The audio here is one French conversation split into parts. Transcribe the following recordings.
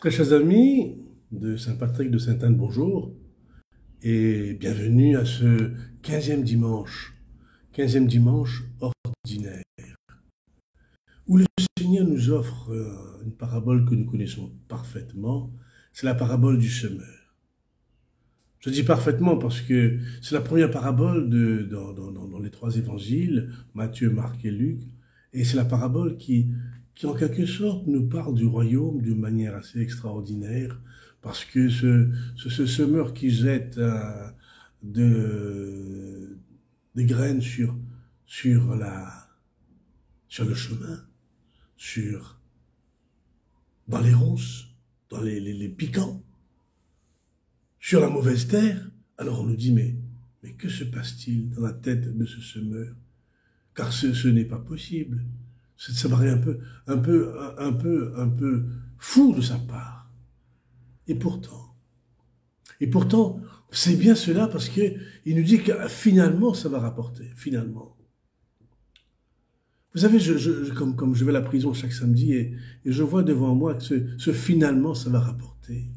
Très chers amis de Saint-Patrick de Sainte-Anne, bonjour et bienvenue à ce 15e dimanche ordinaire, où le Seigneur nous offre une parabole que nous connaissons parfaitement, c'est la parabole du semeur. Je dis parfaitement parce que c'est la première parabole dans les trois évangiles, Matthieu, Marc et Luc, et c'est la parabole qui en quelque sorte nous parle du royaume d'une manière assez extraordinaire, parce que ce semeur qui jette des graines sur le chemin, dans les ronces, dans les piquants, sur la mauvaise terre, alors on nous dit, mais que se passe-t-il dans la tête de ce semeur? Car ce n'est pas possible. Ça paraît un peu fou de sa part. Et pourtant, c'est bien cela parce que il nous dit que finalement, ça va rapporter, finalement. Vous savez, comme je vais à la prison chaque samedi et je vois devant moi que ce finalement, ça va rapporter.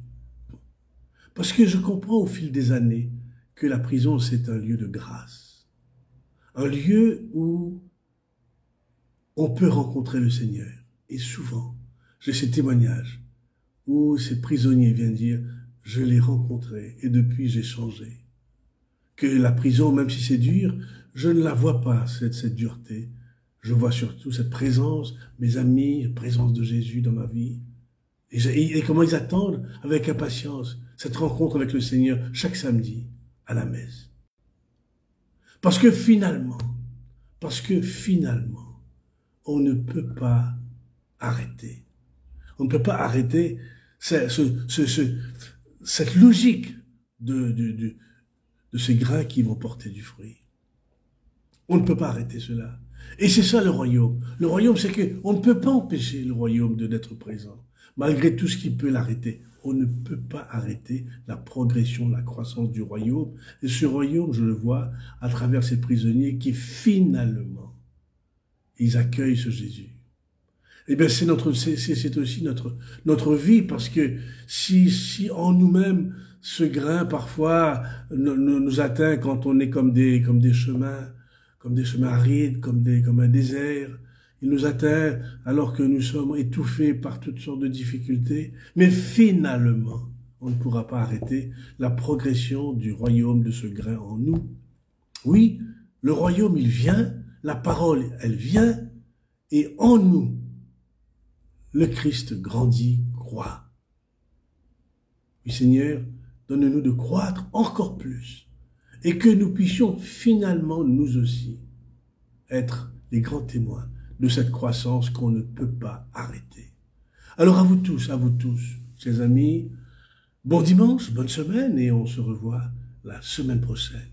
Parce que je comprends au fil des années que la prison, c'est un lieu de grâce. Un lieu où on peut rencontrer le Seigneur. Et souvent, j'ai ces témoignages où ces prisonniers viennent dire « Je l'ai rencontré et depuis j'ai changé ». Que la prison, même si c'est dur, je ne la vois pas, cette dureté. Je vois surtout cette présence, mes amis, la présence de Jésus dans ma vie. Et comment ils attendent avec impatience cette rencontre avec le Seigneur chaque samedi à la messe. Parce que finalement, on ne peut pas arrêter. On ne peut pas arrêter cette logique de ces grains qui vont porter du fruit. On ne peut pas arrêter cela. Et c'est ça le royaume. Le royaume, c'est qu'on ne peut pas empêcher le royaume d'être présent. Malgré tout ce qui peut l'arrêter, on ne peut pas arrêter la progression, la croissance du royaume. Et ce royaume, je le vois à travers ces prisonniers qui finalement, ils accueillent ce Jésus. Eh bien, c'est aussi notre vie, parce que si en nous-mêmes, ce grain, parfois, nous atteint quand on est comme des chemins arides, comme un désert, il nous atteint alors que nous sommes étouffés par toutes sortes de difficultés, mais finalement, on ne pourra pas arrêter la progression du royaume de ce grain en nous. Oui, le royaume, il vient, la parole, elle vient, et en nous, le Christ grandit, croît. Oui, Seigneur, donne-nous de croître encore plus, et que nous puissions finalement, nous aussi, être les grands témoins de cette croissance qu'on ne peut pas arrêter. Alors à vous tous, chers amis, bon dimanche, bonne semaine, et on se revoit la semaine prochaine.